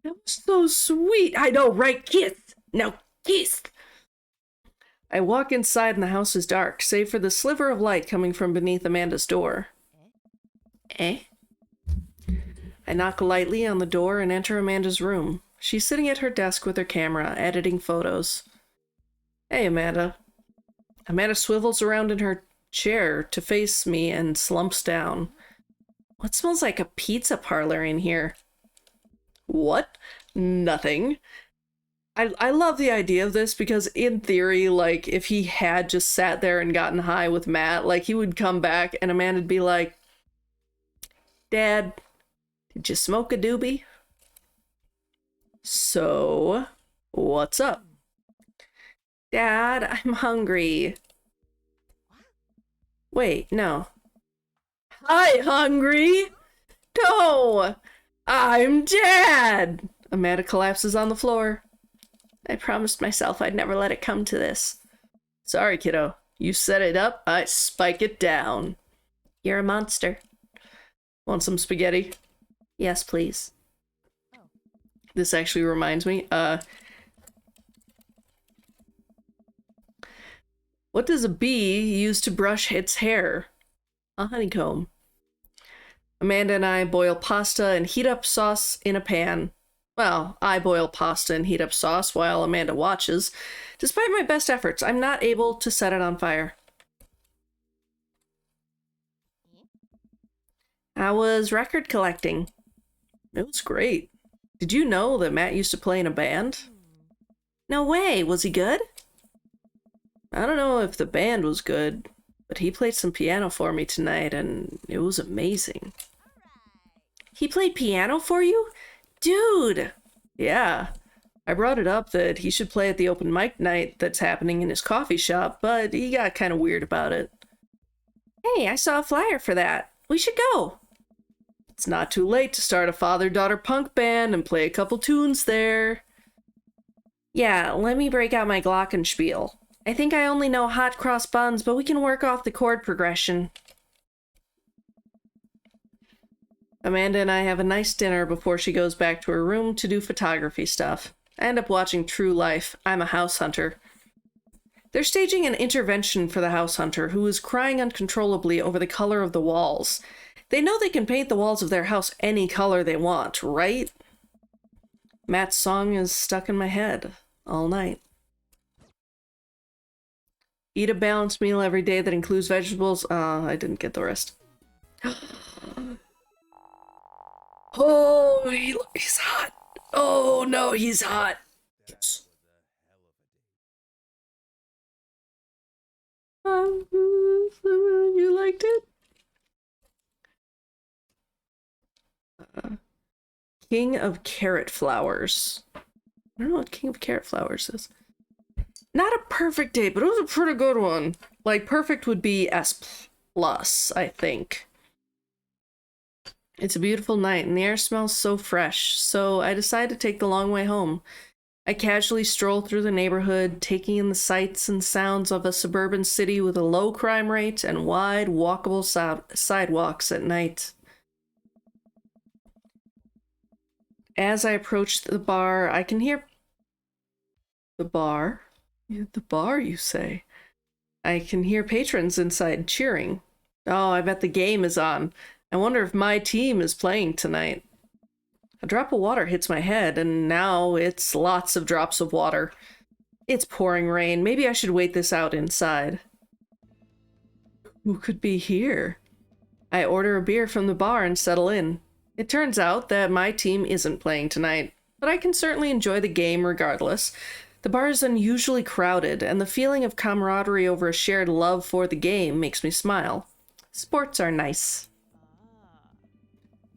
That was so sweet. I know, right? Kiss. Now kiss. I walk inside and the house is dark, save for the sliver of light coming from beneath Amanda's door. Eh? I knock lightly on the door and enter Amanda's room. She's sitting at her desk with her camera, editing photos. Hey, Amanda. Amanda swivels around in her chair to face me and slumps down. What smells like a pizza parlor in here? What? Nothing. I love the idea of this because in theory, like, if he had just sat there and gotten high with Matt, like, he would come back and Amanda'd be like, Dad, did you smoke a doobie? So, what's up? Dad, I'm hungry. Wait, no. Hi, hungry? No! I'm Dad! Amanda collapses on the floor. I promised myself I'd never let it come to this. Sorry, kiddo. You set it up, I spike it down. You're a monster. Want some spaghetti? Yes, please. This actually reminds me, what does a bee use to brush its hair? A honeycomb. Amanda and I boil pasta and heat up sauce in a pan. Well, I boil pasta and heat up sauce while Amanda watches. Despite my best efforts, I'm not able to set it on fire. How was record collecting? It was great. Did you know that Matt used to play in a band? No way, was he good? I don't know if the band was good, but he played some piano for me tonight and it was amazing. He played piano for you? Dude! Yeah. I brought it up that he should play at the open mic night that's happening in his coffee shop, but he got kind of weird about it. Hey, I saw a flyer for that. We should go. It's not too late to start a father-daughter punk band and play a couple tunes there. Yeah, let me break out my glockenspiel. I think I only know hot cross buns, but we can work off the chord progression. Amanda and I have a nice dinner before she goes back to her room to do photography stuff. I end up watching True Life. I'm a house hunter. They're staging an intervention for the house hunter, who is crying uncontrollably over the color of the walls. They know they can paint the walls of their house any color they want, right? Matt's song is stuck in my head all night. Eat a balanced meal every day that includes vegetables. I didn't get the rest. Oh, he's hot. Oh, no, he's hot. You liked it? King of Carrot Flowers. I don't know what King of Carrot Flowers is. Not a perfect date, but it was a pretty good one. Like, perfect would be S+, I think. It's a beautiful night, and the air smells so fresh, so I decide to take the long way home. I casually stroll through the neighborhood, taking in the sights and sounds of a suburban city with a low crime rate and wide, walkable sidewalks at night. As I approach the bar, I can hear... The bar? The bar, you say? I can hear patrons inside cheering. Oh, I bet the game is on. I wonder if my team is playing tonight. A drop of water hits my head, and now it's lots of drops of water. It's pouring rain. Maybe I should wait this out inside. Who could be here? I order a beer from the bar and settle in. It turns out that my team isn't playing tonight, but I can certainly enjoy the game regardless. The bar is unusually crowded, and the feeling of camaraderie over a shared love for the game makes me smile. Sports are nice.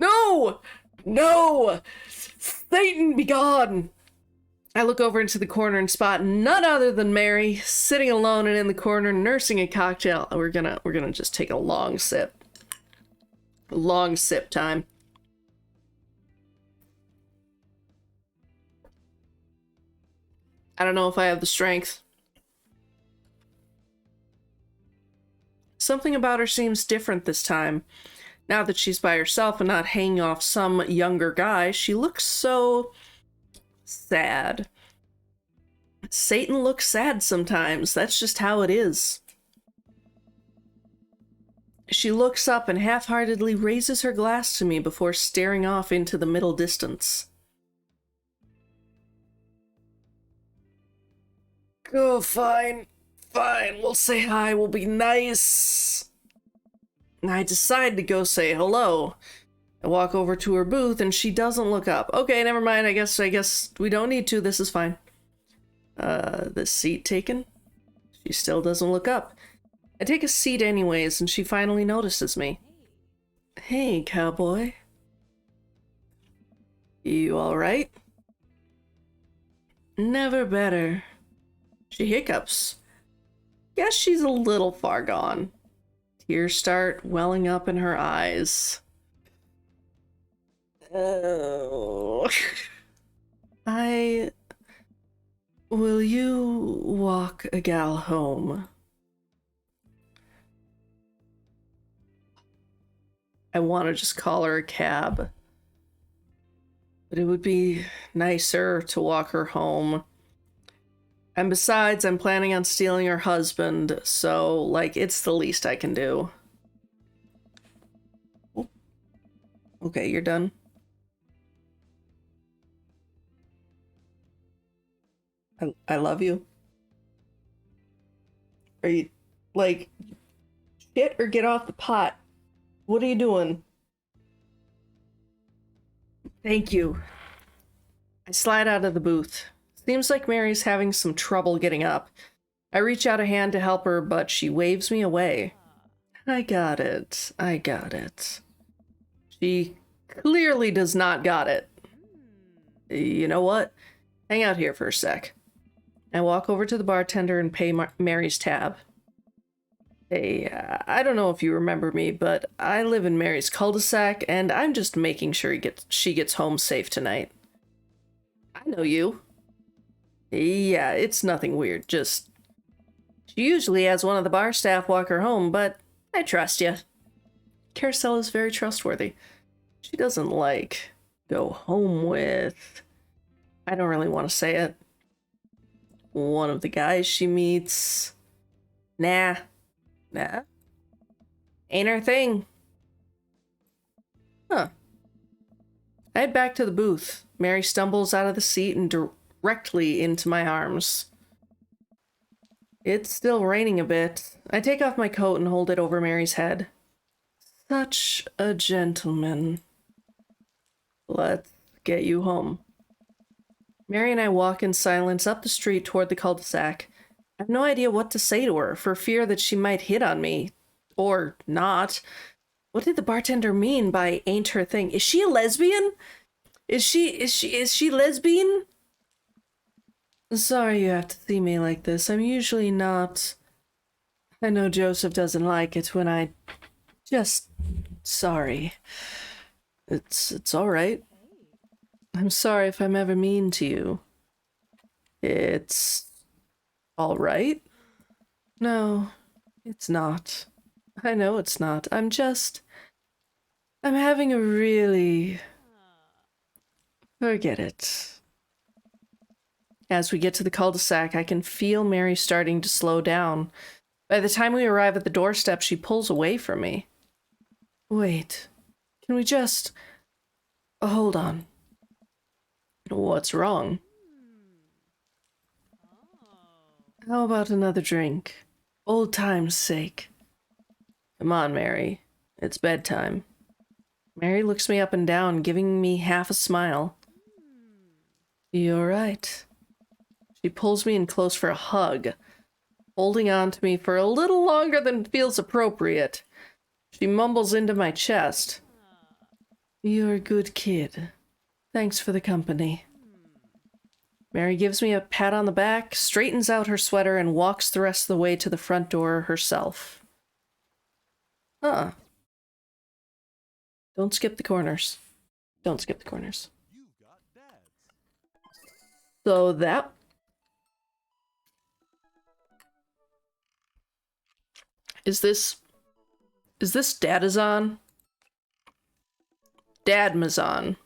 No! No! Satan be gone! I look over into the corner and spot none other than Mary, sitting alone and in the corner, nursing a cocktail. We're gonna just take a long sip. Long sip time. I don't know if I have the strength. Something about her seems different this time. Now that she's by herself and not hanging off some younger guy, she looks so sad. Satan looks sad sometimes. That's just how it is. She looks up and half-heartedly raises her glass to me before staring off into the middle distance. Oh, fine. Fine, we'll say hi, we'll be nice. I decide to go say hello. I walk over to her booth and she doesn't look up. Okay, never mind, I guess we don't need to, this is fine. The seat taken? She still doesn't look up. I take a seat anyways and she finally notices me. Hey, cowboy. You alright? Never better. She hiccups. Guess she's a little far gone. Tears start welling up in her eyes. Oh. Will you walk a gal home? I want to just call her a cab. But it would be nicer to walk her home. And besides, I'm planning on stealing her husband, so, like, it's the least I can do. Oh. Okay, you're done. I love you. Are you, like, shit or get off the pot? What are you doing? Thank you. I slide out of the booth. Seems like Mary's having some trouble getting up. I reach out a hand to help her, but she waves me away. I got it. I got it. She clearly does not got it. You know what? Hang out here for a sec. I walk over to the bartender and pay Mary's tab. Hey, I don't know if you remember me, but I live in Mary's cul-de-sac, and I'm just making sure she gets home safe tonight. I know you. Yeah, it's nothing weird, just... She usually has one of the bar staff walk her home, but I trust you. Carousel is very trustworthy. She doesn't, like, go home with... I don't really want to say it. One of the guys she meets... Nah. Ain't her thing. Huh. I head back to the booth. Mary stumbles out of the seat and directly into my arms. It's still raining a bit. I take off my coat and hold it over Mary's head. Such a gentleman. Let's get you home. Mary and I walk in silence up the street toward the cul-de-sac. I have no idea what to say to her, for fear that she might hit on me. Or not. What did the bartender mean by ain't her thing? Is she a lesbian? Is she lesbian? Sorry you have to see me like this. I'm usually not. I know Joseph doesn't like it when I just... Sorry. It's alright. I'm sorry if I'm ever mean to you. It's... alright? No, it's not. I know it's not. I'm having a really... Forget it. As we get to the cul-de-sac, I can feel Mary starting to slow down. By the time we arrive at the doorstep, she pulls away from me. Wait. Can we just... hold on. What's wrong? How about another drink? Old time's sake. Come on, Mary. It's bedtime. Mary looks me up and down, giving me half a smile. You're right. She pulls me in close for a hug, holding on to me for a little longer than feels appropriate. She mumbles into my chest. You're a good kid. Thanks for the company. Mary gives me a pat on the back, straightens out her sweater, and walks the rest of the way to the front door herself. Huh. Don't skip the corners. Don't skip the corners. So that... Is this Dadazon? Dadmazon.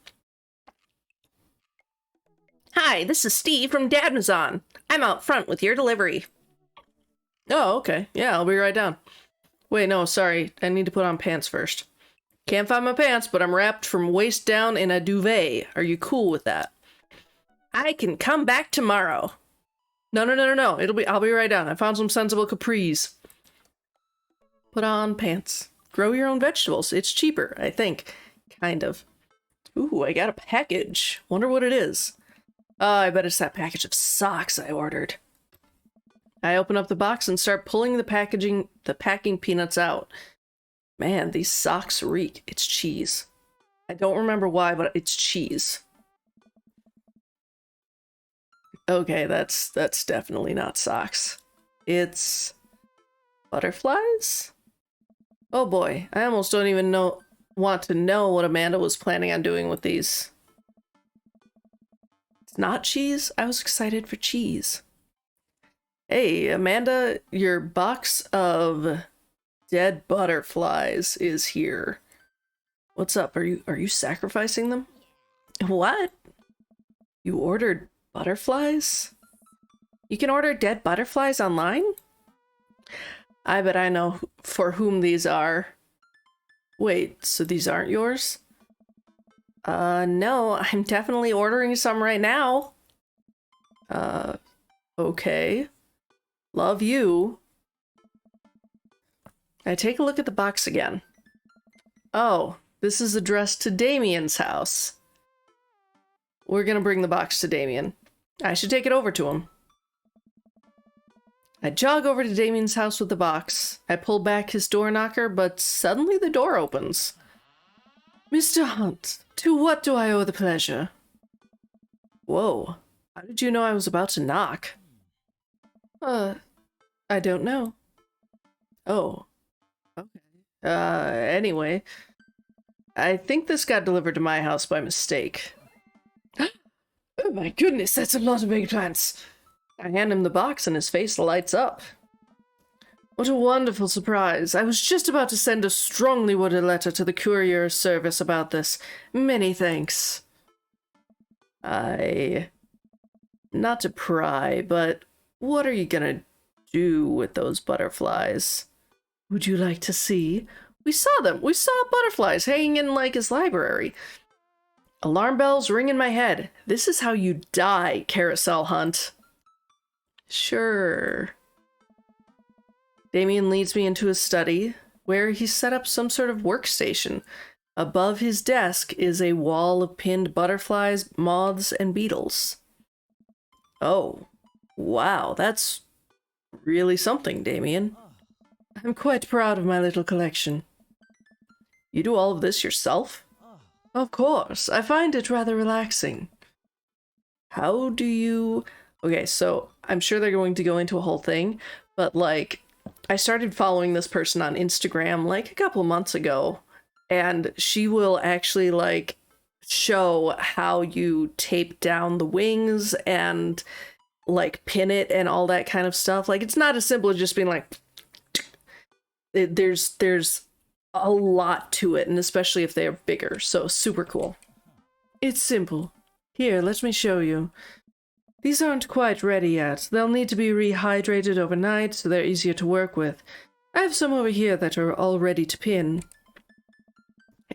Ha! Hi, this is Steve from Dadmazon. I'm out front with your delivery. Oh, okay. Yeah, I'll be right down. Wait, no, sorry. I need to put on pants first. Can't find my pants, but I'm wrapped from waist down in a duvet. Are you cool with that? I can come back tomorrow. No. I'll be right down. I found some sensible capris. Put on pants. Grow your own vegetables. It's cheaper, I think. Kind of. Ooh, I got a package. Wonder what it is. Oh, I bet it's that package of socks I ordered. I open up the box and start pulling the packing peanuts out. Man, these socks reek. It's cheese. I don't remember why, but it's cheese. Okay, that's definitely not socks. It's butterflies? Oh boy, I almost don't even want to know what Amanda was planning on doing with these. It's not cheese? I was excited for cheese. Hey, Amanda, your box of dead butterflies is here. What's up? Are you sacrificing them? What? You ordered butterflies? You can order dead butterflies online? I bet I know for whom these are. Wait, so these aren't yours? No, I'm definitely ordering some right now. Okay. Love you. I take a look at the box again. Oh, this is addressed to Damien's house. We're gonna bring the box to Damien. I should take it over to him. I jog over to Damien's house with the box. I pull back his door knocker, but suddenly the door opens. Mr. Hunt, to what do I owe the pleasure? Whoa, how did you know I was about to knock? I don't know. Oh, okay. Anyway, I think this got delivered to my house by mistake. Oh my goodness, that's a lot of eggplants. I hand him the box and his face lights up. What a wonderful surprise. I was just about to send a strongly worded letter to the courier service about this. Many thanks. Not to pry, but what are you gonna do with those butterflies? Would you like to see? We saw them. We saw butterflies hanging in, like, his library. Alarm bells ring in my head. This is how you die, Carousel Hunt. Sure. Damien leads me into his study, where he's set up some sort of workstation. Above his desk is a wall of pinned butterflies, moths, and beetles. Oh, wow, that's really something, Damien. I'm quite proud of my little collection. You do all of this yourself? Of course, I find it rather relaxing. How do you... Okay, so I'm sure they're going to go into a whole thing, but like, I started following this person on Instagram like a couple months ago, and she will actually like show how you tape down the wings and like pin it and all that kind of stuff. Like, it's not as simple as just being like, there's a lot to it, and especially if they're bigger, so super cool. It's simple. Here, let me show you. These aren't quite ready yet. They'll need to be rehydrated overnight, so they're easier to work with. I have some over here that are all ready to pin.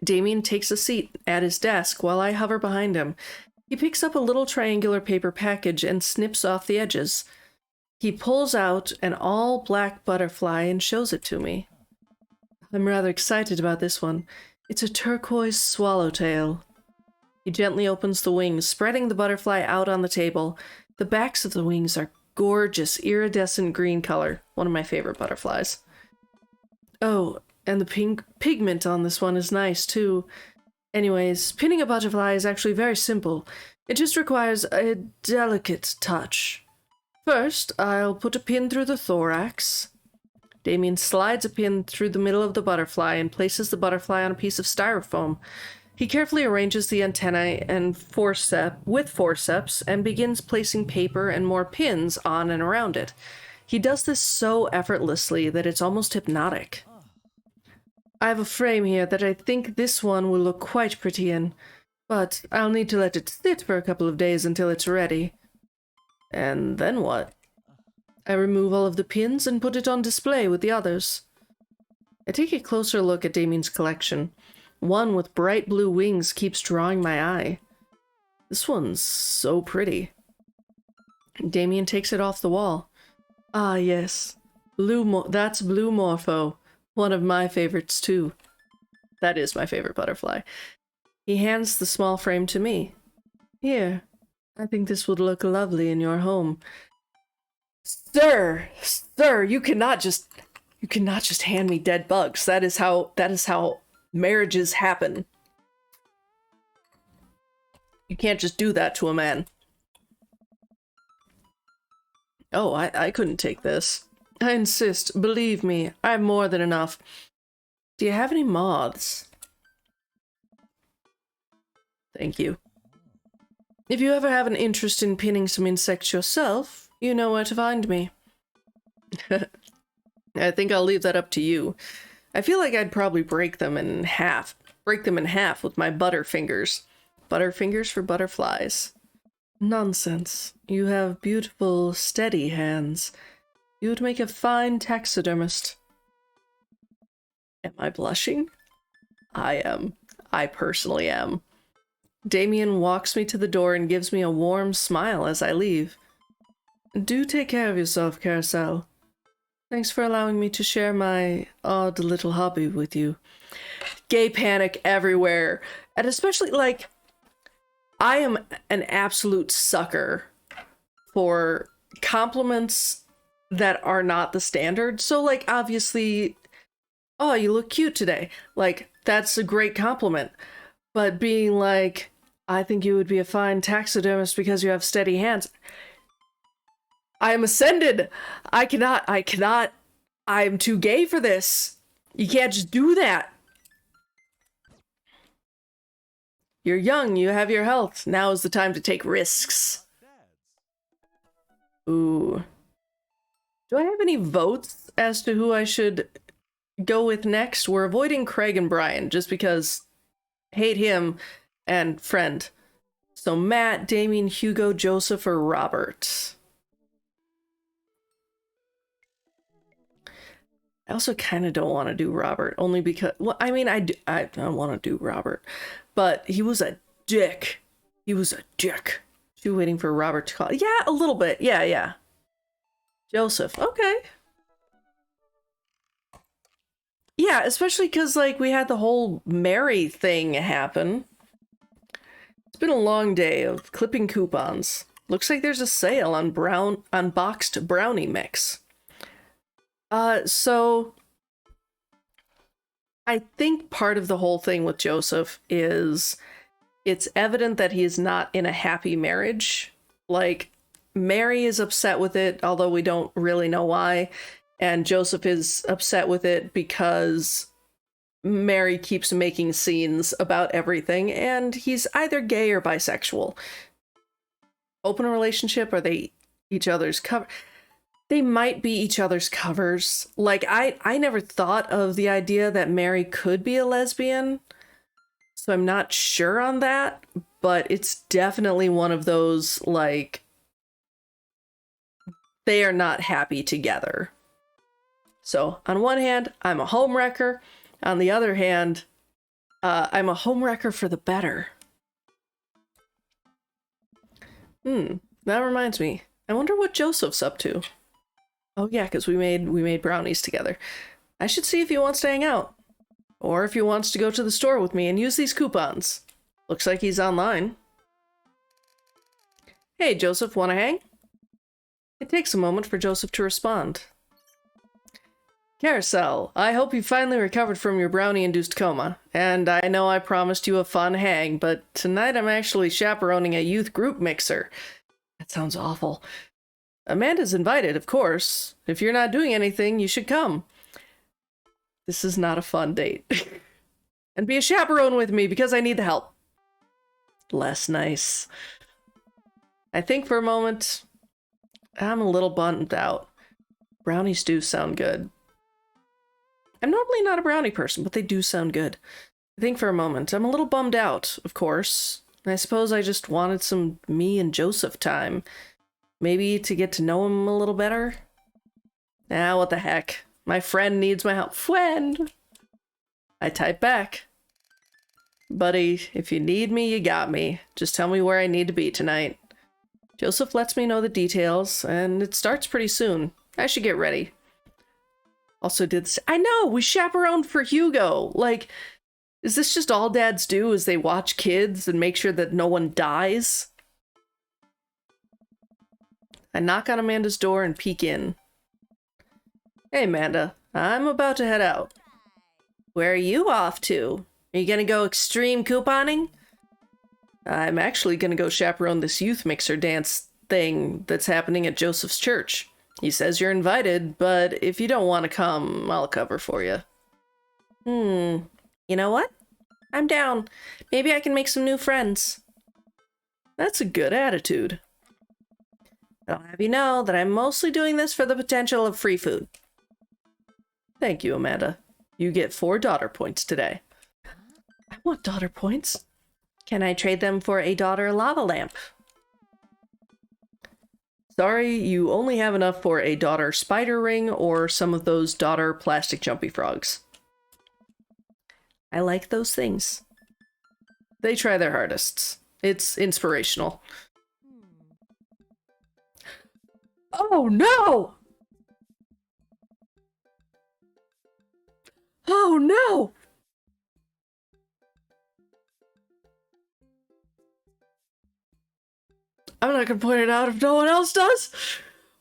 Damien takes a seat at his desk while I hover behind him. He picks up a little triangular paper package and snips off the edges. He pulls out an all-black butterfly and shows it to me. I'm rather excited about this one. It's a turquoise swallowtail. He gently opens the wings, spreading the butterfly out on the table. The backs of the wings are gorgeous, iridescent green color. One of my favorite butterflies. Oh, and the pink pigment on this one is nice, too. Anyways, pinning a butterfly is actually very simple. It just requires a delicate touch. First, I'll put a pin through the thorax. Damien slides a pin through the middle of the butterfly and places the butterfly on a piece of styrofoam. He carefully arranges the antennae and forceps and begins placing paper and more pins on and around it. He does this so effortlessly that it's almost hypnotic. I have a frame here that I think this one will look quite pretty in. But I'll need to let it sit for a couple of days until it's ready. And then what? I remove all of the pins and put it on display with the others. I take a closer look at Damien's collection. One with bright blue wings keeps drawing my eye. This one's so pretty. Damien takes it off the wall. Ah, yes. That's Blue Morpho. One of my favorites, too. That is my favorite butterfly. He hands the small frame to me. Here. I think this would look lovely in your home. Sir! Sir, you cannot just hand me dead bugs. That is how marriages happen. You can't just do that to a man. Oh, I couldn't take this. I insist. Believe me, I have more than enough. Do you have any moths? Thank you. If you ever have an interest in pinning some insects yourself, you know where to find me. I think I'll leave that up to you. I feel like I'd probably break them in half. Break them in half with my butterfingers. Butterfingers for butterflies. Nonsense. You have beautiful, steady hands. You would make a fine taxidermist. Am I blushing? I am. I personally am. Damien walks me to the door and gives me a warm smile as I leave. Do take care of yourself, Carousel. Thanks for allowing me to share my odd little hobby with you. Gay panic everywhere. And especially, like, I am an absolute sucker for compliments that are not the standard. So, like, obviously, oh, you look cute today. Like, that's a great compliment. But being like, I think you would be a fine taxidermist because you have steady hands. I am offended. I cannot. I am too gay for this. You can't just do that. You're young, you have your health. Now is the time to take risks. Ooh. Do I have any votes as to who I should go with next? We're avoiding Craig and Brian just because hate him and friend. So Matt, Damien, Hugo, Joseph, or Robert? I also kind of don't want to do Robert, only because, well, I mean, I don't want to do Robert, but he was a dick. He was a dick. You waiting for Robert to call? Yeah, a little bit. Yeah. Joseph, okay. Yeah, especially because, like, we had the whole Mary thing happen. It's been a long day of clipping coupons. Looks like there's a sale on unboxed brownie mix. So I think part of the whole thing with Joseph is it's evident that he is not in a happy marriage. Like, Mary is upset with it, although we don't really know why. And Joseph is upset with it because Mary keeps making scenes about everything, and he's either gay or bisexual. Open relationship? Are they each other's cover? They might be each other's covers. Like, I never thought of the idea that Mary could be a lesbian, so I'm not sure on that, but it's definitely one of those, like, they are not happy together. So, on one hand, I'm a homewrecker. On the other hand, I'm a homewrecker for the better. That reminds me. I wonder what Joseph's up to. Oh yeah, because we made brownies together. I should see if he wants to hang out. Or if he wants to go to the store with me and use these coupons. Looks like he's online. Hey, Joseph, wanna hang? It takes a moment for Joseph to respond. Carousel, I hope you finally recovered from your brownie-induced coma. And I know I promised you a fun hang, but tonight I'm actually chaperoning a youth group mixer. That sounds awful. Amanda's invited, of course. If you're not doing anything, you should come. This is not a fun date. And be a chaperone with me because I need the help. Less nice. I think for a moment, I'm a little bummed out. Brownies do sound good. I'm normally not a brownie person, but they do sound good. I think for a moment. I'm a little bummed out, of course. I suppose I just wanted some me and Joseph time. Maybe to get to know him a little better? Ah, what the heck. My friend needs my help. Friend! I type back. Buddy, if you need me, you got me. Just tell me where I need to be tonight. Joseph lets me know the details, and it starts pretty soon. I should get ready. Also I know, we chaperoned for Hugo. Like, is this just all dads do, is they watch kids and make sure that no one dies? I knock on Amanda's door and peek in. Hey, Amanda. I'm about to head out. Where are you off to? Are you gonna go extreme couponing? I'm actually gonna go chaperone this youth mixer dance thing that's happening at Joseph's church. He says you're invited, but if you don't want to come, I'll cover for you. You know what? I'm down. Maybe I can make some new friends. That's a good attitude. I'll have you know that I'm mostly doing this for the potential of free food. Thank you, Amanda. You get 4 daughter points today. I want daughter points. Can I trade them for a daughter lava lamp? Sorry, you only have enough for a daughter spider ring or some of those daughter plastic jumpy frogs. I like those things. They try their hardest. It's inspirational. Oh no! Oh no! I'm not gonna point it out if no one else does.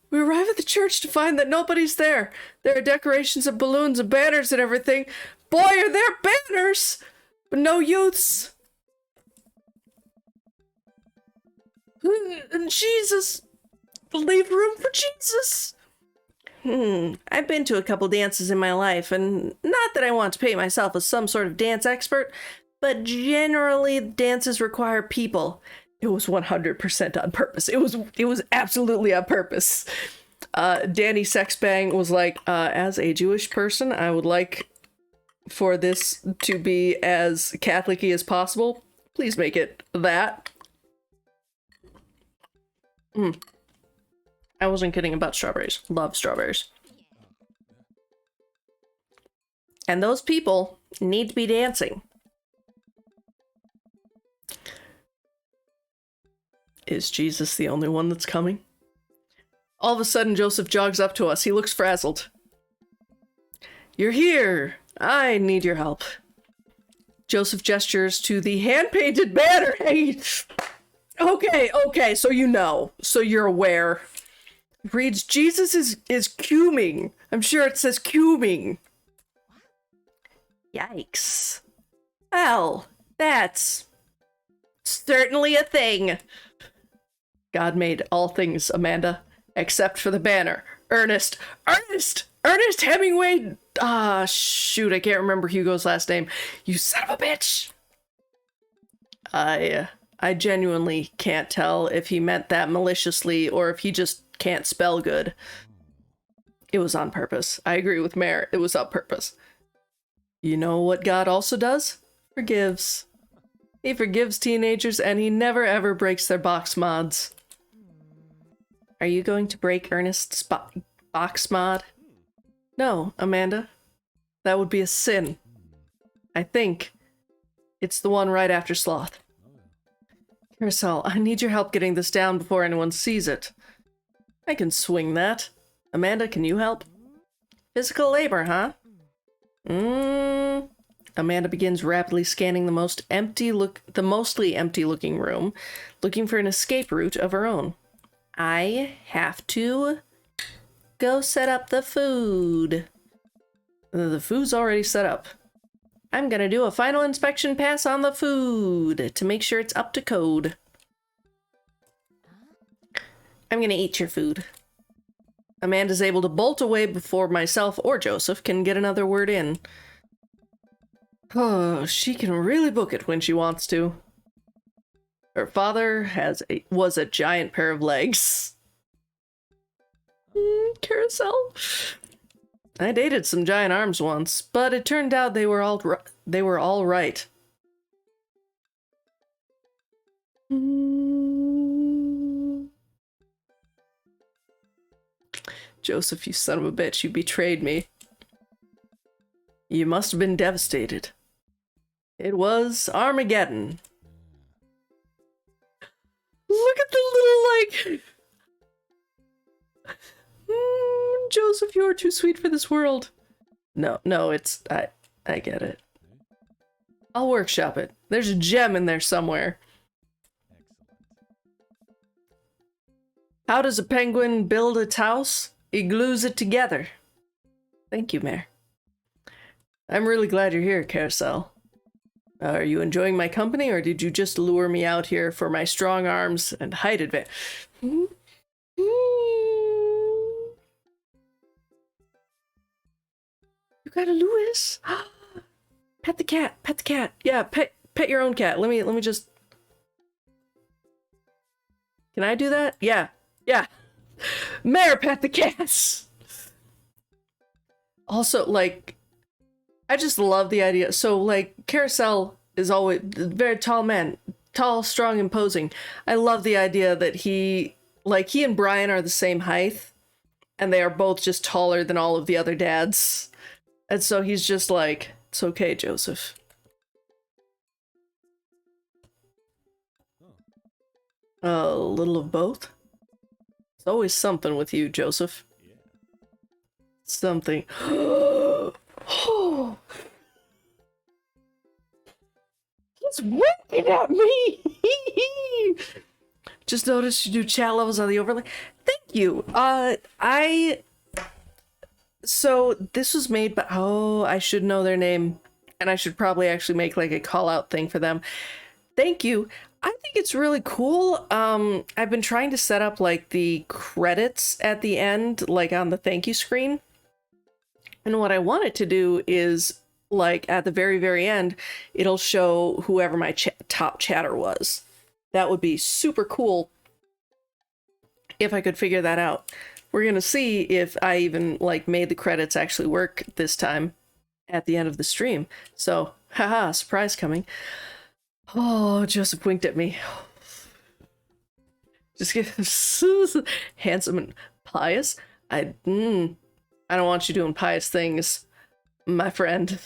We arrive at the church to find that nobody's there. There are decorations of balloons and banners and everything. Boy, are there banners! But no youths. And Jesus! Leave room for Jesus! I've been to a couple dances in my life, and not that I want to paint myself as some sort of dance expert, but generally dances require people. It was 100% on purpose. It was absolutely on purpose. Danny Sexbang was like, as a Jewish person, I would like for this to be as Catholic-y as possible. Please make it that. I wasn't kidding about strawberries. Love strawberries. And those people need to be dancing. Is Jesus the only one that's coming? All of a sudden, Joseph jogs up to us. He looks frazzled. You're here. I need your help. Joseph gestures to the hand-painted banner. Hey, okay, so you know. So you're aware. It reads, Jesus is cuming. I'm sure it says cuming. Yikes. Well, that's certainly a thing. God made all things, Amanda, except for the banner. Ernest Hemingway. Ah, shoot, I can't remember Hugo's last name. You son of a bitch. I genuinely can't tell if he meant that maliciously or if he just can't spell good. It was on purpose. I agree with Mare. It was on purpose. You know what God also does? Forgives. He forgives teenagers and he never ever breaks their box mods. Are you going to break Ernest's box mod? No, Amanda. That would be a sin. I think it's the one right after Sloth. Carousel, I need your help getting this down before anyone sees it. I can swing that. Amanda, can you help? Physical labor, huh? Amanda begins rapidly scanning the mostly empty-looking room, looking for an escape route of her own. I have to go set up the food. The food's already set up. I'm gonna do a final inspection pass on the food to make sure it's up to code. I'm gonna eat your food. Amanda's able to bolt away before myself or Joseph can get another word in. Oh, she can really book it when she wants to. Her father was a giant pair of legs. Carousel. I dated some giant arms once, but it turned out they were all They were all right. Joseph, you son of a bitch, you betrayed me. You must have been devastated. It was Armageddon. Look at the little, like... Joseph, you are too sweet for this world. No, it's... I get it. I'll workshop it. There's a gem in there somewhere. How does a penguin build its house? He glues it together. Thank you, Mayor. I'm really glad you're here, Carousel. Are you enjoying my company, or did you just lure me out here for my strong arms and height advantage? You got a Lewis? Pet the cat. Pet the cat. Yeah, pet your own cat. Let me just... Can I do that? Yeah. Mayor, pet the cats! Also, like... I just love the idea. So, like, Carousel is always a very tall man. Tall, strong, imposing. I love the idea that he and Brian are the same height. And they are both just taller than all of the other dads. And so he's just like, it's okay, Joseph. A little of both? It's always something with you, Joseph. Something. Oh, he's winking at me. Just noticed you do chat levels on the overlay. Thank you. So this was made by, oh, I should know their name, and I should probably actually make like a call out thing for them. Thank you. I think it's really cool. I've been trying to set up like the credits at the end, like on the thank you screen. And what I want it to do is, like, at the very, very end, it'll show whoever my top chatter was. That would be super cool if I could figure that out. We're gonna see if I even, like, made the credits actually work this time at the end of the stream. So, haha, surprise coming. Oh, Joseph winked at me. Just get handsome and pious. I don't want you doing pious things, my friend.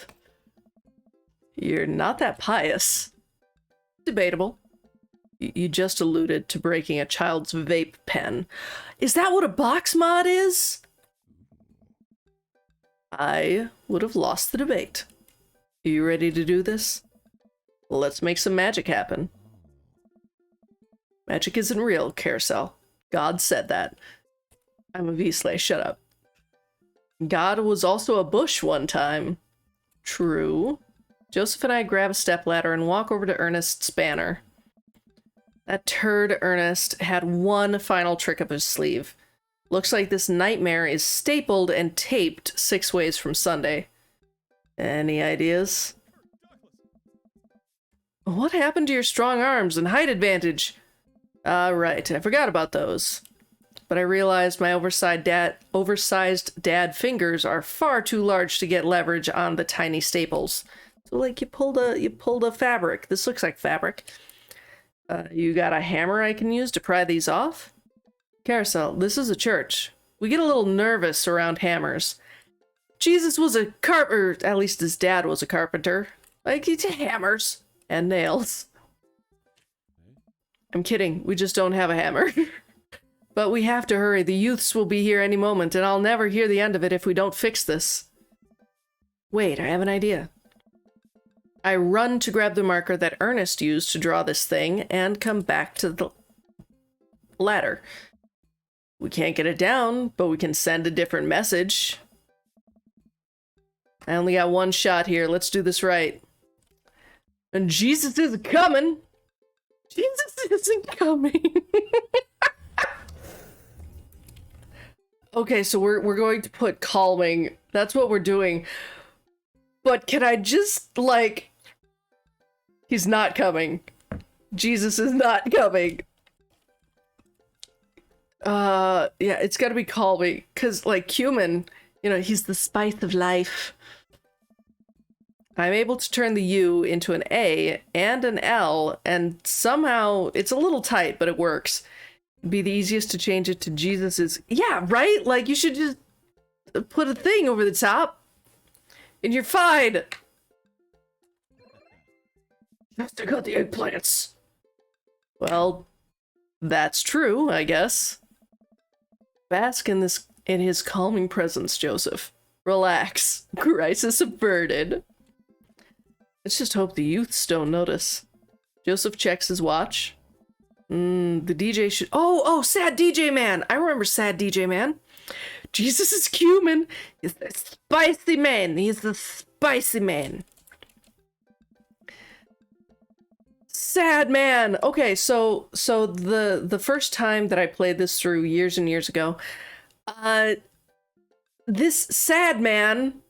You're not that pious. Debatable. You just alluded to breaking a child's vape pen. Is that what a box mod is? I would have lost the debate. Are you ready to do this? Let's make some magic happen. Magic isn't real, Carousel. God said that. I'm a V-Slay, shut up. God was also a bush one time. True. Joseph and I grab a stepladder and walk over to Ernest's banner. That turd Ernest had one final trick up his sleeve. Looks like this nightmare is stapled and taped 6 ways from Sunday. Any ideas? What happened to your strong arms and height advantage? Right, I forgot about those. But I realized my oversized dad fingers are far too large to get leverage on the tiny staples. So, like, you pulled a fabric. This looks like fabric. You got a hammer I can use to pry these off? Carousel, this is a church. We get a little nervous around hammers. Jesus was a carpenter, at least his dad was a carpenter. Like, it's hammers and nails. I'm kidding, we just don't have a hammer. But we have to hurry, the youths will be here any moment, and I'll never hear the end of it if we don't fix this. Wait, I have an idea. I run to grab the marker that Ernest used to draw this thing, and come back to the ladder. We can't get it down, but we can send a different message. I only got one shot here, let's do this right. And Jesus isn't coming! Jesus isn't coming! Okay, so we're going to put calming. That's what we're doing. But can I just, like... He's not coming. Jesus is not coming. Yeah, it's gotta be calming. Because, like, cumin, you know, he's the spice of life. I'm able to turn the U into an A and an L, and somehow it's a little tight, but it works. It'd be the easiest to change it to Jesus's. Yeah, right? Like, you should just put a thing over the top, and you're fine. Just to cut the eggplants. Well, that's true, I guess. Bask in his calming presence, Joseph. Relax. Crisis averted. Let's just hope the youths don't notice. Joseph checks his watch. The DJ should... Oh, Sad DJ Man! I remember Sad DJ Man. Jesus is cumin. He's the spicy man. He's the spicy man. Sad man. Okay, so the first time that I played this through years and years ago, this sad man,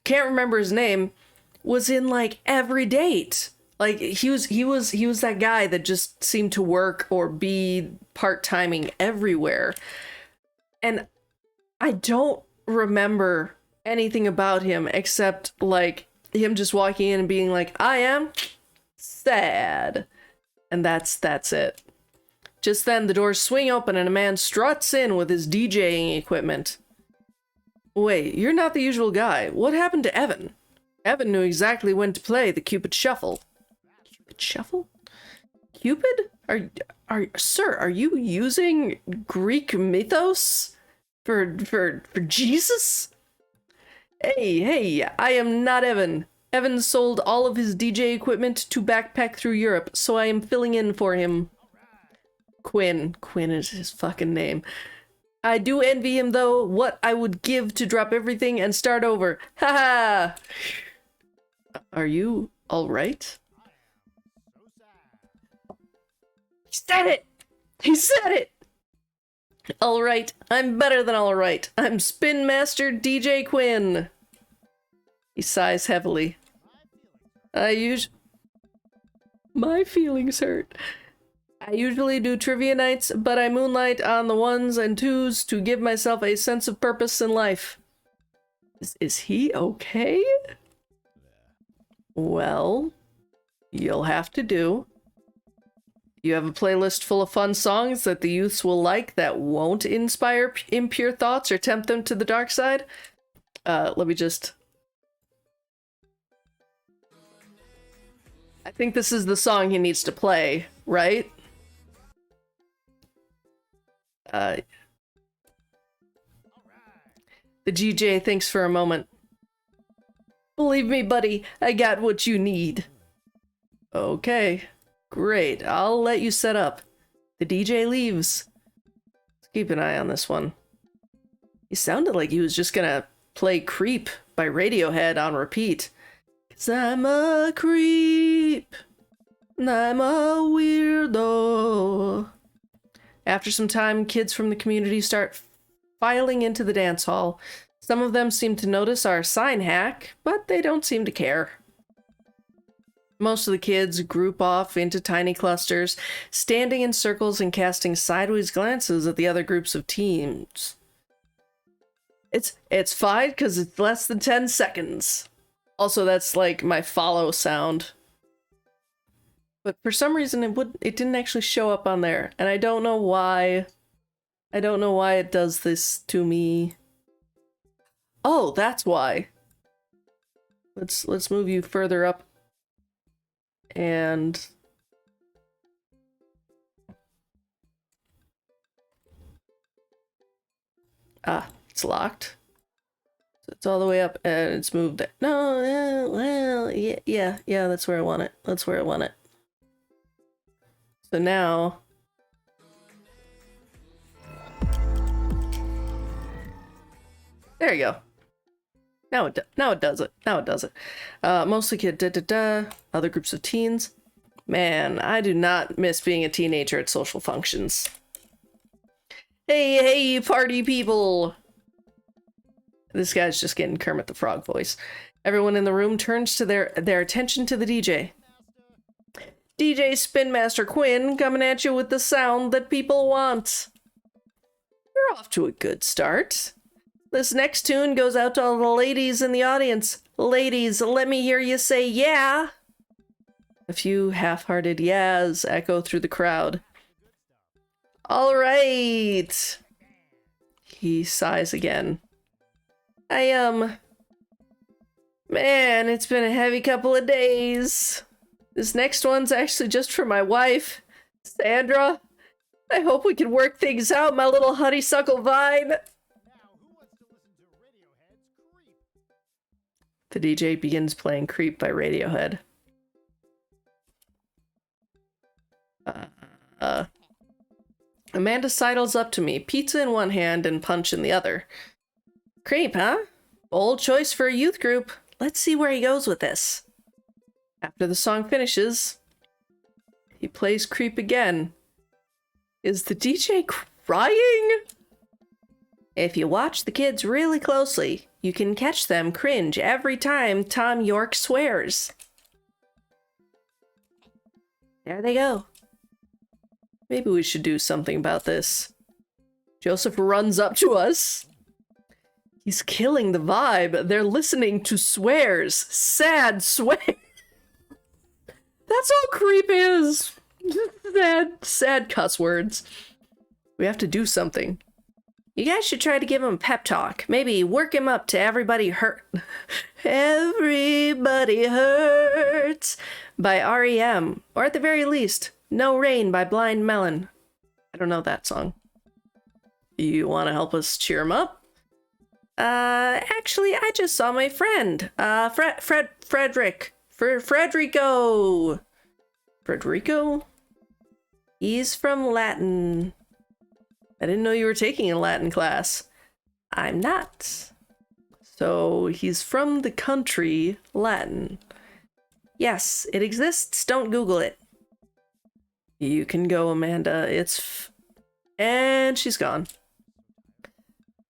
can't remember his name, was in like every date. Like he was that guy that just seemed to work or be part-timing everywhere. And I don't remember anything about him except like him just walking in and being like, I am sad. And that's it. Just then the doors swing open and a man struts in with his DJing equipment. Wait, you're not the usual guy. What happened to Evan? Evan knew exactly when to play the Cupid Shuffle. Cupid Shuffle? Cupid? Sir, are you using Greek mythos for Jesus? Hey, I am not Evan. Evan sold all of his DJ equipment to backpack through Europe, so I am filling in for him. Quinn is his fucking name. I do envy him, though. What I would give to drop everything and start over. Haha! Are you alright? He said it! He said it! Alright, I'm better than alright. I'm Spin Master DJ Quinn. He sighs heavily. My feelings hurt. I usually do trivia nights, but I moonlight on the ones and twos to give myself a sense of purpose in life. Is he okay? Well, you'll have to do. You have a playlist full of fun songs that the youths will like that won't inspire impure thoughts or tempt them to the dark side? Let me just... I think this is the song he needs to play, right? The GJ thinks for a moment. Believe me, buddy, I got what you need. Okay, great. I'll let you set up. The DJ leaves. Let's keep an eye on this one. He sounded like he was just gonna play Creep by Radiohead on repeat. 'Cause I'm a creep. I'm a weirdo. After some time, kids from the community start filing into the dance hall. Some of them seem to notice our sign hack, but they don't seem to care. Most of the kids group off into tiny clusters, standing in circles and casting sideways glances at the other groups of teams. It's fine because it's less than 10 seconds. Also, that's like my follow sound. But for some reason it didn't actually show up on there, and I don't know why. I don't know why it does this to me. Oh, that's why. Let's move you further up. And it's locked. So it's all the way up and it's moved there. No, well, yeah, that's where I want it. That's where I want it. So now there you go. Now it does it. Now it does it. Mostly kid other groups of teens. Man, I do not miss being a teenager at social functions. Hey, party people! This guy's just getting Kermit the Frog voice. Everyone in the room turns to their attention to the DJ. DJ Spin Master Quinn coming at you with the sound that people want. You're off to a good start. This next tune goes out to all the ladies in the audience. Ladies, let me hear you say yeah. A few half-hearted yeahs echo through the crowd. All right. He sighs again. Man, it's been a heavy couple of days. This next one's actually just for my wife, Sandra. I hope we can work things out, my little honeysuckle vine. The DJ begins playing Creep by Radiohead. Amanda sidles up to me, pizza in one hand and punch in the other. Creep, huh? Bold choice for a youth group. Let's see where he goes with this. After the song finishes, he plays Creep again. Is the DJ crying? If you watch the kids really closely, you can catch them cringe every time Tom York swears. There they go. Maybe we should do something about this. Joseph runs up to us. He's killing the vibe. They're listening to swears. Sad swears. That's all Creep is. Sad cuss words. We have to do something. You guys should try to give him a pep talk. Maybe work him up to Everybody Hurt. Everybody Hurts by REM. Or at the very least, No Rain by Blind Melon. I don't know that song. You want to help us cheer him up? Actually, I just saw my friend. Frederico. Frederico? He's from Latin. I didn't know you were taking a Latin class. I'm not. So he's from the country Latin. Yes, it exists. Don't Google it. You can go, Amanda. And she's gone.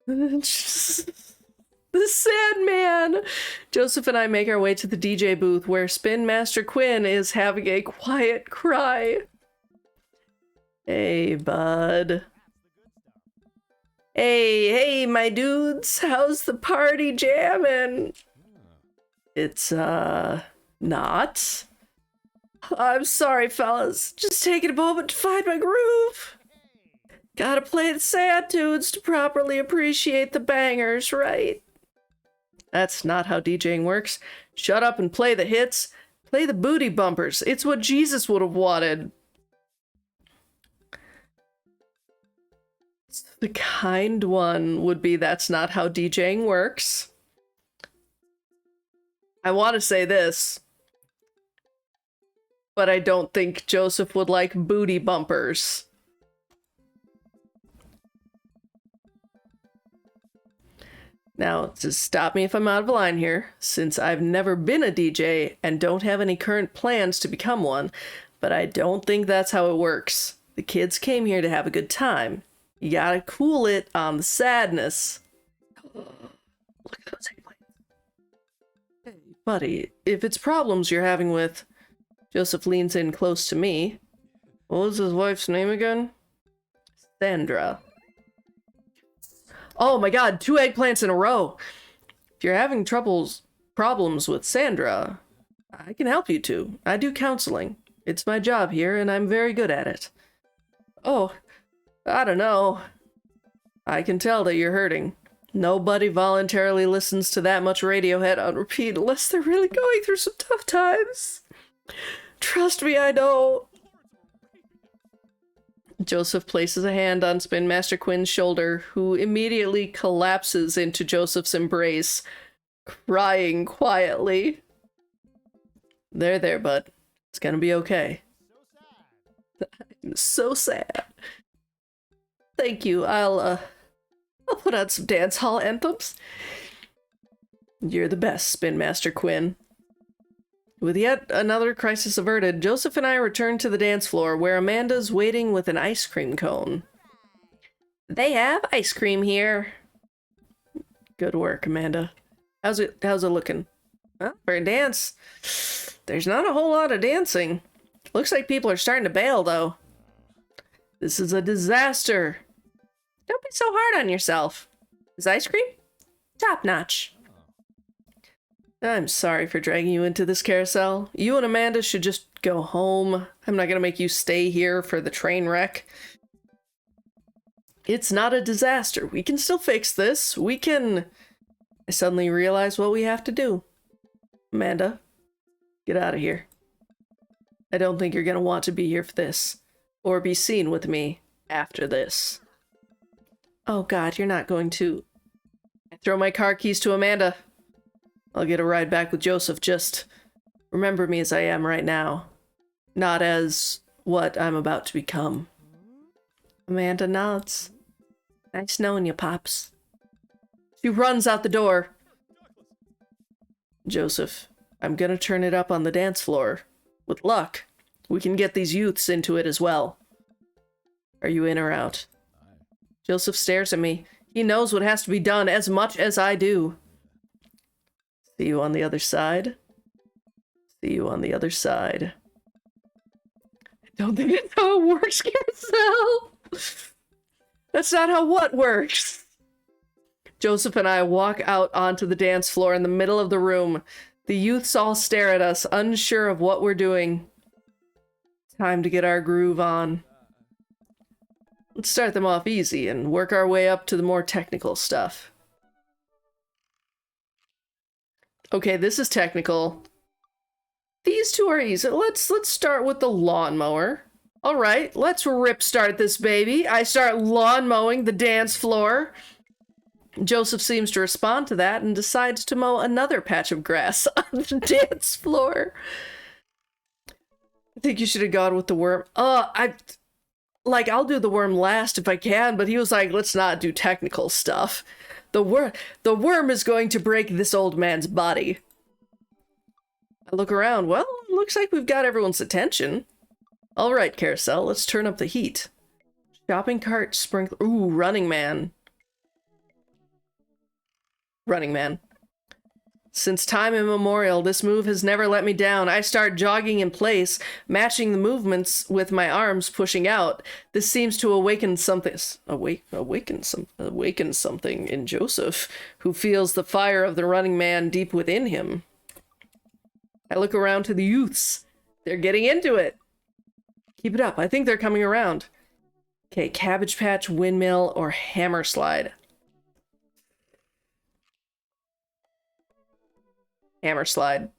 The Sandman! Joseph and I make our way to the DJ booth where Spin Master Quinn is having a quiet cry. Hey, bud. Hey, my dudes, how's the party jamming? It's, not. I'm sorry, fellas. Just taking a moment to find my groove. Gotta play the sad tunes to properly appreciate the bangers, right? That's not how DJing works. Shut up and play the hits. Play the booty bumpers. It's what Jesus would have wanted. The kind one would be that's not how DJing works. I want to say this, but I don't think Joseph would like booty bumpers. Now, to stop me if I'm out of line here, since I've never been a DJ and don't have any current plans to become one, but I don't think that's how it works. The kids came here to have a good time. You gotta cool it on the sadness. Look at those eggplants. Hey, buddy, if it's problems you're having with... Joseph leans in close to me. What was his wife's name again? Sandra. Oh my god, 2 eggplants in a row! If you're having problems with Sandra, I can help you too. I do counseling. It's my job here, and I'm very good at it. Oh... I don't know. I can tell that you're hurting. Nobody voluntarily listens to that much Radiohead on repeat unless they're really going through some tough times. Trust me, I know. Joseph places a hand on Spin Master Quinn's shoulder, who immediately collapses into Joseph's embrace, crying quietly. There, bud. It's gonna be okay. I'm so sad. Thank you. I'll put on some dance hall anthems. You're the best, Spin Master Quinn. With yet another crisis averted, Joseph and I return to the dance floor where Amanda's waiting with an ice cream cone. They have ice cream here. Good work, Amanda. How's it looking? Well, for a dance, there's not a whole lot of dancing. Looks like people are starting to bail, though. This is a disaster. Don't be so hard on yourself. Is ice cream? Top notch. I'm sorry for dragging you into this carousel. You and Amanda should just go home. I'm not gonna make you stay here for the train wreck. It's not a disaster. We can still fix this. We can... I suddenly realize what we have to do. Amanda, get out of here. I don't think you're gonna want to be here for this. Or be seen with me after this. Oh god, you're not going to... I throw my car keys to Amanda. I'll get a ride back with Joseph. Just remember me as I am right now. Not as what I'm about to become. Amanda nods. Nice knowing you, Pops. She runs out the door. Joseph, I'm gonna turn it up on the dance floor. With luck, we can get these youths into it as well. Are you in or out? Joseph stares at me. He knows what has to be done as much as I do. See you on the other side. See you on the other side. I don't think that's how it works, Carousel. That's not how what works. Joseph and I walk out onto the dance floor in the middle of the room. The youths all stare at us, unsure of what we're doing. Time to get our groove on. Let's start them off easy and work our way up to the more technical stuff. Okay, this is technical. These two are easy. Let's start with the lawnmower. All right, let's rip start this baby. I start lawn mowing the dance floor. Joseph seems to respond to that and decides to mow another patch of grass on the dance floor. I think you should have gone with the worm. I'll do the worm last if I can, but he was like, let's not do technical stuff. The worm is going to break this old man's body. I look around. Well, looks like we've got everyone's attention. All right, Carousel, let's turn up the heat. Shopping cart, sprinkler. Ooh, Running Man. Running Man. Since time immemorial, this move has never let me down. I start jogging in place, matching the movements with my arms pushing out. This seems to awaken something in Joseph, who feels the fire of the Running Man deep within him. I look around to the youths. They're getting into it. Keep it up. I think they're coming around. Okay, Cabbage Patch, Windmill, or Hammer Slide. Hammer Slide.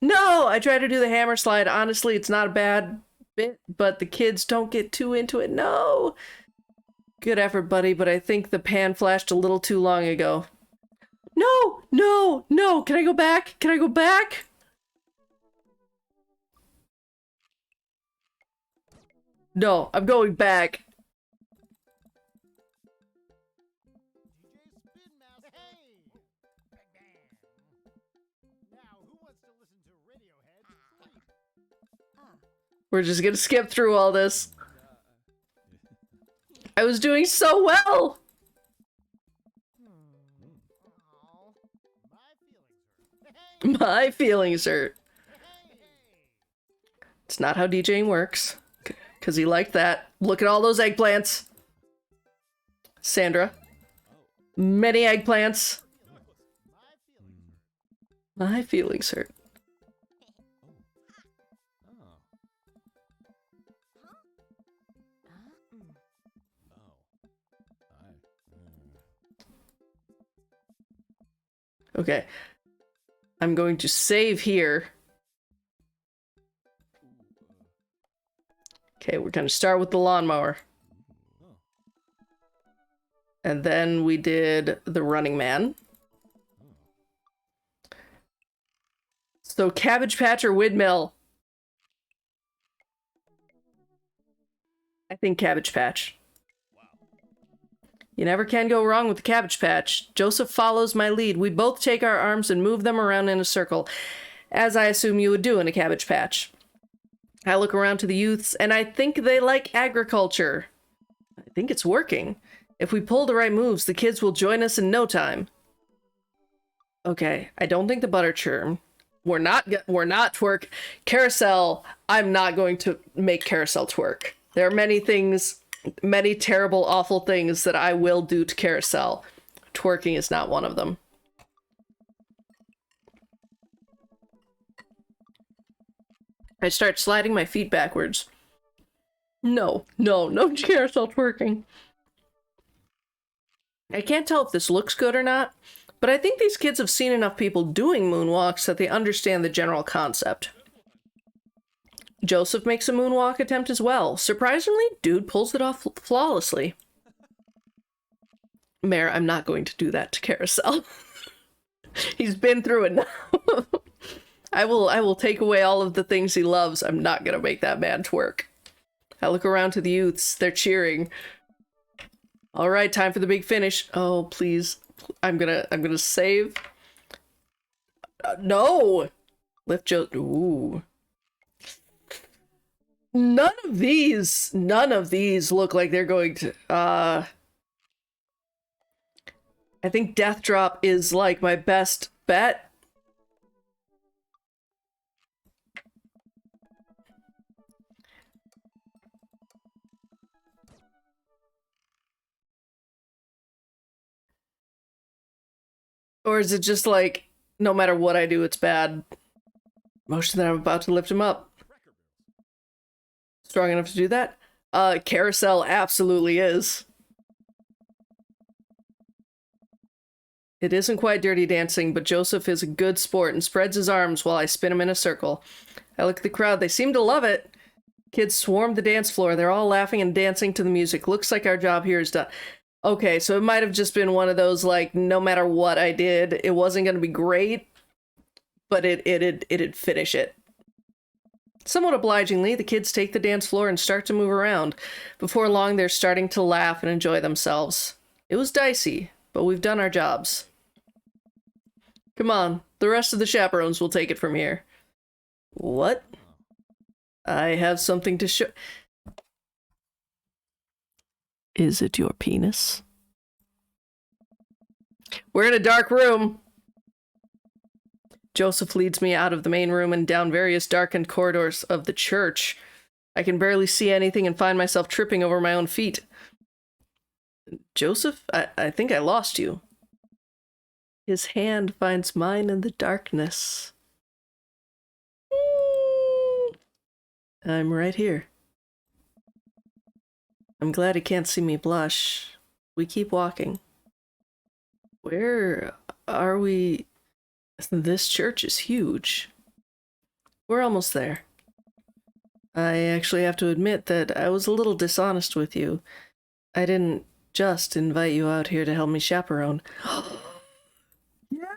No! I tried to do the Hammer Slide. Honestly, it's not a bad bit, but the kids don't get too into it. No! Good effort, buddy, but I think the pan flashed a little too long ago. No! No! No! Can I go back? Can I go back? No, I'm going back. We're just gonna skip through all this. I was doing so well! My feelings hurt. It's not how DJing works. Because he liked that. Look at all those eggplants. Sandra. Many eggplants. My feelings hurt. Okay. I'm going to save here. Okay, we're gonna start with the lawnmower. And then we did the Running Man. So Cabbage Patch or Windmill? I think Cabbage Patch. You never can go wrong with the Cabbage Patch. Joseph follows my lead. We both take our arms and move them around in a circle, as I assume you would do in a Cabbage Patch. I look around to the youths, and I think they like agriculture. I think it's working. If we pull the right moves, the kids will join us in no time. Okay, I don't think the butter churn. We're not twerk. Carousel, I'm not going to make Carousel twerk. There are many things, many terrible, awful things that I will do to Carousel. Twerking is not one of them. I start sliding my feet backwards. No carousel twerking. I can't tell if this looks good or not, but I think these kids have seen enough people doing moonwalks that they understand the general concept. Joseph makes a moonwalk attempt as well. Surprisingly, dude pulls it off flawlessly. Mare, I'm not going to do that to Carousel. He's been through it now. I will take away all of the things he loves. I'm not gonna make that man twerk. I look around to the youths. They're cheering. All right, time for the big finish. Oh, please. I'm gonna save. No! Lift Joe. Ooh. None of these look like they're going to, I think Death Drop is like my best bet. Or is it just like, no matter what I do, it's bad? Motion that I'm about to lift him up. Strong enough to do that? Carousel absolutely is. It isn't quite Dirty Dancing, but Joseph is a good sport and spreads his arms while I spin him in a circle. I look at the crowd. They seem to love it. Kids swarm the dance floor. They're all laughing and dancing to the music. Looks like our job here is done. Okay, so it might have just been one of those, like, no matter what I did, it wasn't going to be great, but it'd finish it. Somewhat obligingly, the kids take the dance floor and start to move around. Before long, they're starting to laugh and enjoy themselves. It was dicey, but we've done our jobs. Come on, the rest of the chaperones will take it from here. What? I have something to show. Is it your penis? We're in a dark room. Joseph leads me out of the main room and down various darkened corridors of the church. I can barely see anything and find myself tripping over my own feet. Joseph, I think I lost you. His hand finds mine in the darkness. I'm right here. I'm glad he can't see me blush. We keep walking. Where are we? This church is huge. We're almost there. I actually have to admit that I was a little dishonest with you. I didn't just invite you out here to help me chaperone. Yeah.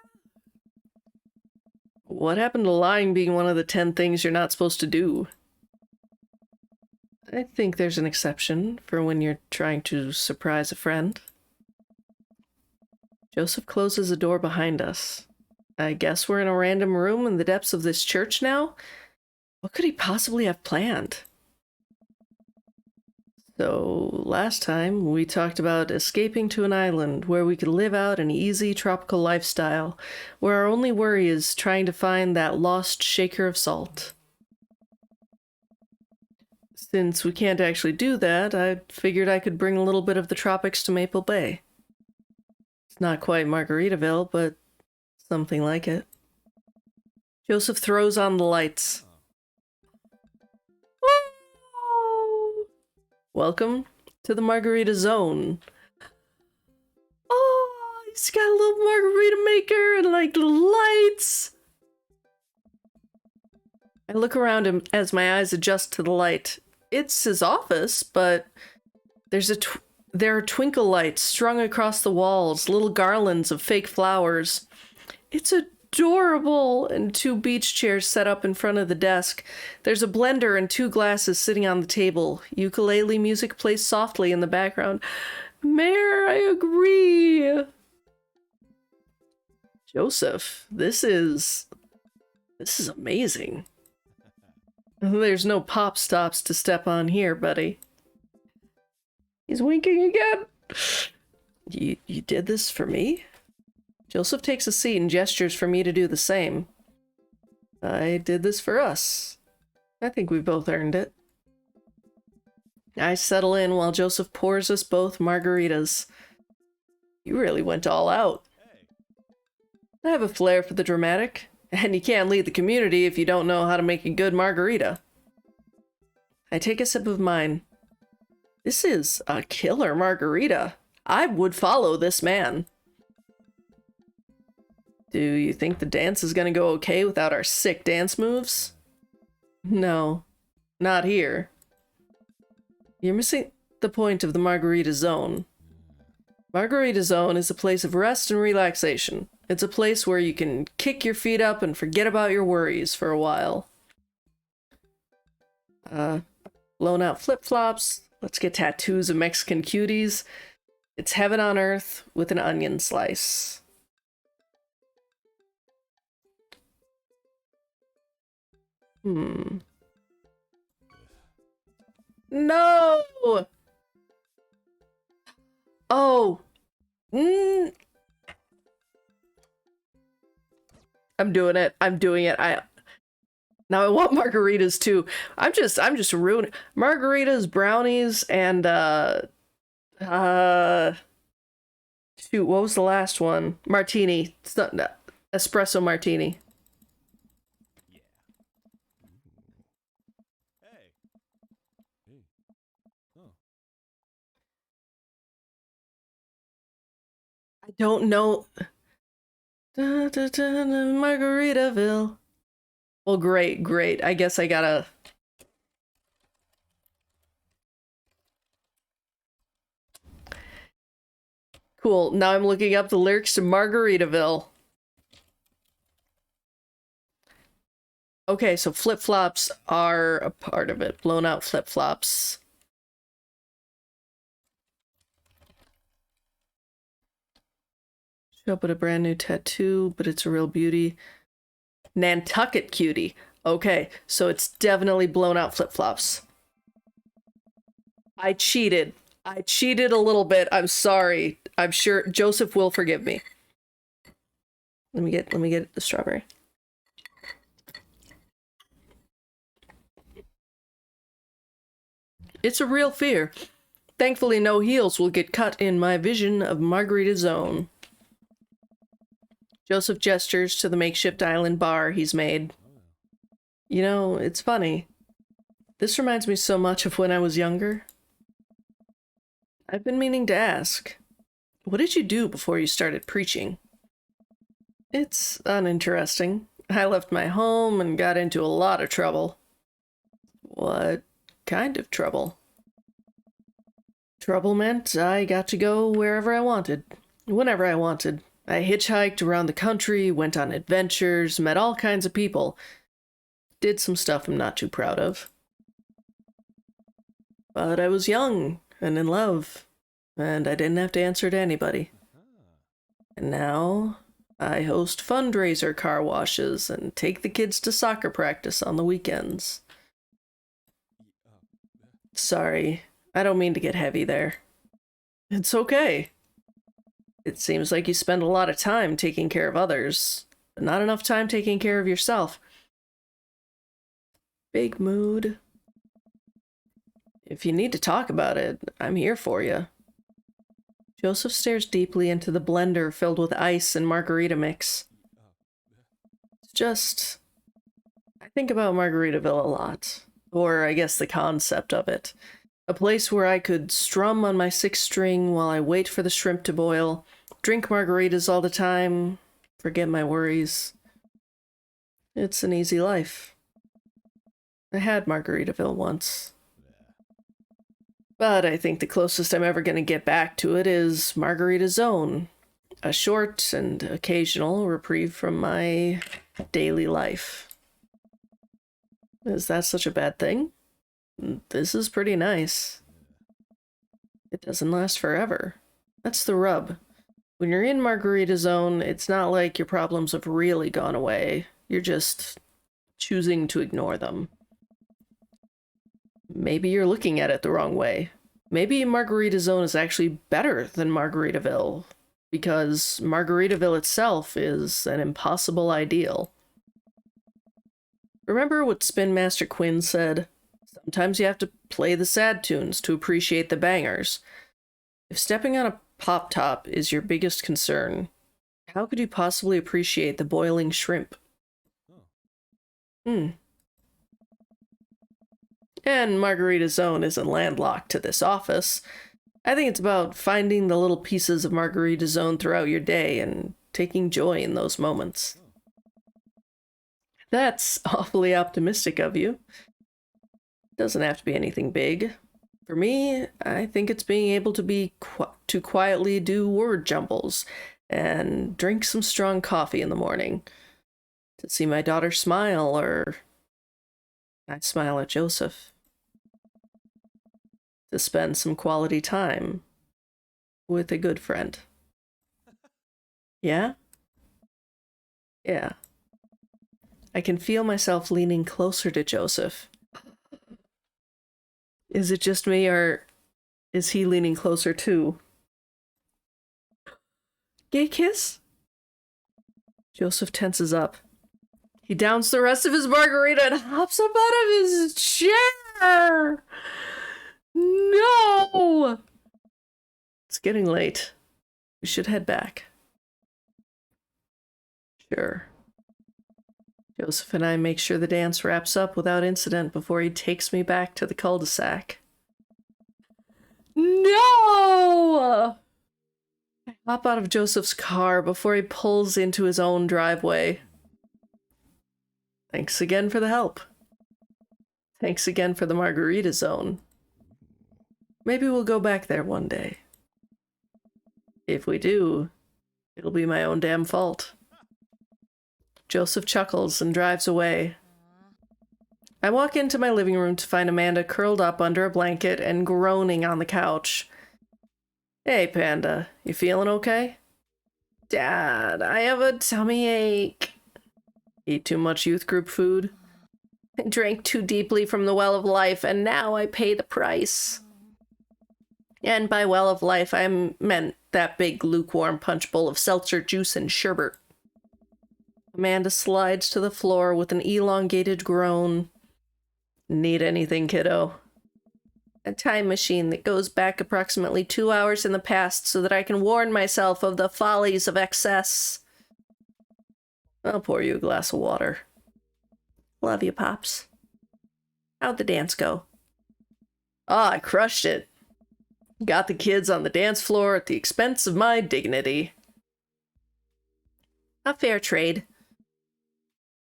What happened to lying being one of the 10 things you're not supposed to do? I think there's an exception for when you're trying to surprise a friend. Joseph closes the door behind us. I guess we're in a random room in the depths of this church now? What could he possibly have planned? So, last time we talked about escaping to an island where we could live out an easy tropical lifestyle, where our only worry is trying to find that lost shaker of salt. Since we can't actually do that, I figured I could bring a little bit of the tropics to Maple Bay. It's not quite Margaritaville, but something like it. Joseph throws on the lights. Oh! Welcome to the Margarita Zone. Oh, he's got a little margarita maker and like little lights. I look around him as my eyes adjust to the light. It's his office, but there are twinkle lights strung across the walls, little garlands of fake flowers. It's adorable, and 2 beach chairs set up in front of the desk. There's a blender and 2 glasses sitting on the table. Ukulele music plays softly in the background. Mayor, I agree. Joseph, this is amazing. There's no pop stops to step on here, buddy. He's winking again. You did this for me? Joseph takes a seat and gestures for me to do the same. I did this for us. I think we both earned it. I settle in while Joseph pours us both margaritas. You really went all out. I have a flair for the dramatic. And you can't lead the community if you don't know how to make a good margarita. I take a sip of mine. This is a killer margarita. I would follow this man. Do you think the dance is gonna go okay without our sick dance moves? No, not here. You're missing the point of the Margarita Zone. Margarita Zone is a place of rest and relaxation. It's a place where you can kick your feet up and forget about your worries for a while. Blown out flip-flops. Let's get tattoos of Mexican cuties. It's heaven on earth with an onion slice. No! Oh. I'm doing it. I'm doing it. Now I want margaritas too. I'm just ruining margaritas, brownies, and shoot, what was the last one? Martini. It's not, espresso martini. I don't know. Margaritaville. Well, great. I guess I gotta... Cool, now I'm looking up the lyrics to Margaritaville. Okay, so flip-flops are a part of it. Blown out flip-flops. Show up with a brand new tattoo, but it's a real beauty. Nantucket cutie. Okay, so it's definitely blown out flip-flops. I cheated. I cheated a little bit. I'm sorry. I'm sure Joseph will forgive me. Let me get the strawberry. It's a real fear. Thankfully, no heels will get cut in my vision of Margarita Zone. Joseph gestures to the makeshift island bar he's made. You know, it's funny. This reminds me so much of when I was younger. I've been meaning to ask, what did you do before you started preaching? It's uninteresting. I left my home and got into a lot of trouble. What kind of trouble? Trouble meant I got to go wherever I wanted, whenever I wanted. I hitchhiked around the country, went on adventures, met all kinds of people. Did some stuff I'm not too proud of. But I was young and in love, and I didn't have to answer to anybody. And now I host fundraiser car washes and take the kids to soccer practice on the weekends. Sorry, I don't mean to get heavy there. It's okay. It seems like you spend a lot of time taking care of others, but not enough time taking care of yourself. Big mood. If you need to talk about it, I'm here for you. Joseph stares deeply into the blender filled with ice and margarita mix. It's just... I think about Margaritaville a lot. Or I guess the concept of it. A place where I could strum on my sixth string while I wait for the shrimp to boil, drink margaritas all the time, forget my worries. It's an easy life. I had Margaritaville once. But I think the closest I'm ever going to get back to it is Margarita Zone. A short and occasional reprieve from my daily life. Is that such a bad thing? This is pretty nice. It doesn't last forever. That's the rub. When you're in Margarita Zone, it's not like your problems have really gone away. You're just choosing to ignore them. Maybe you're looking at it the wrong way. Maybe Margarita Zone is actually better than Margaritaville, because Margaritaville itself is an impossible ideal. Remember what Spin Master Quinn said? Sometimes you have to play the sad tunes to appreciate the bangers. If stepping on a pop-top is your biggest concern, how could you possibly appreciate the boiling shrimp? Hmm. And Margarita Zone isn't landlocked to this office. I think it's about finding the little pieces of Margarita Zone throughout your day and taking joy in those moments. That's awfully optimistic of you. Doesn't have to be anything big. For me, I think it's being able to to quietly do word jumbles and drink some strong coffee in the morning. To see my daughter smile, or I smile at Joseph. To spend some quality time with a good friend. Yeah? Yeah. I can feel myself leaning closer to Joseph. Is it just me, or is he leaning closer too? Gay kiss? Joseph tenses up. He downs the rest of his margarita and hops up out of his chair! No! It's getting late. We should head back. Sure. Joseph and I make sure the dance wraps up without incident before he takes me back to the cul-de-sac. No! I hop out of Joseph's car before he pulls into his own driveway. Thanks again for the help. Thanks again for the Margarita Zone. Maybe we'll go back there one day. If we do, it'll be my own damn fault. Joseph chuckles and drives away. I walk into my living room to find Amanda curled up under a blanket and groaning on the couch. Hey, Panda, you feeling okay? Dad, I have a tummy ache. Eat too much youth group food? I drank too deeply from the well of life, and now I pay the price. And by well of life, I meant that big lukewarm punch bowl of seltzer juice and sherbet. Amanda slides to the floor with an elongated groan. Need anything, kiddo? A time machine that goes back approximately 2 hours in the past so that I can warn myself of the follies of excess. I'll pour you a glass of water. Love you, Pops. How'd the dance go? I crushed it. Got the kids on the dance floor at the expense of my dignity. A fair trade.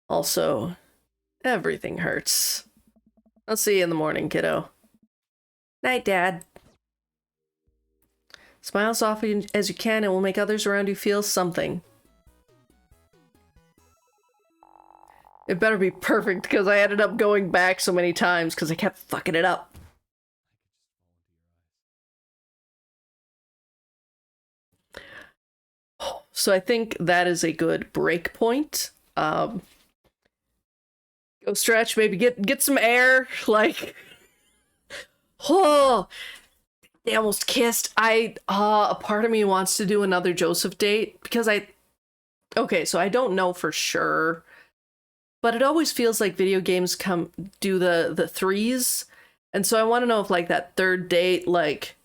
Also, everything hurts. I'll see you in the morning, kiddo. Night, Dad. Smile as often as you can and will make others around you feel something. It better be perfect because I ended up going back so many times because I kept fucking it up. So I think that is a good break point. Go stretch, maybe get some air. Like, oh, they almost kissed. A part of me wants to do another Joseph date because okay, so I don't know for sure, but it always feels like video games do the threes, and so I want to know if like that third date like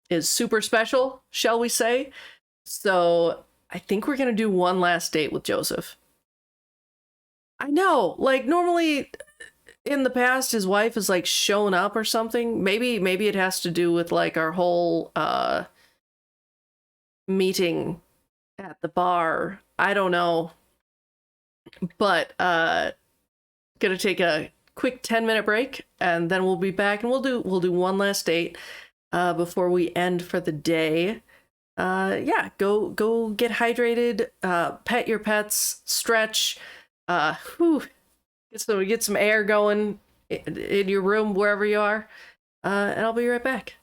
is super special, shall we say? So I think we're gonna do one last date with Joseph. I know, like normally in the past his wife has like shown up or something. Maybe it has to do with like our whole meeting at the bar. I don't know. But gonna take a quick 10-minute break and then we'll be back and we'll do one last date before we end for the day. Yeah, go get hydrated, pet your pets, stretch, so we get some air going in your room wherever you are, and I'll be right back.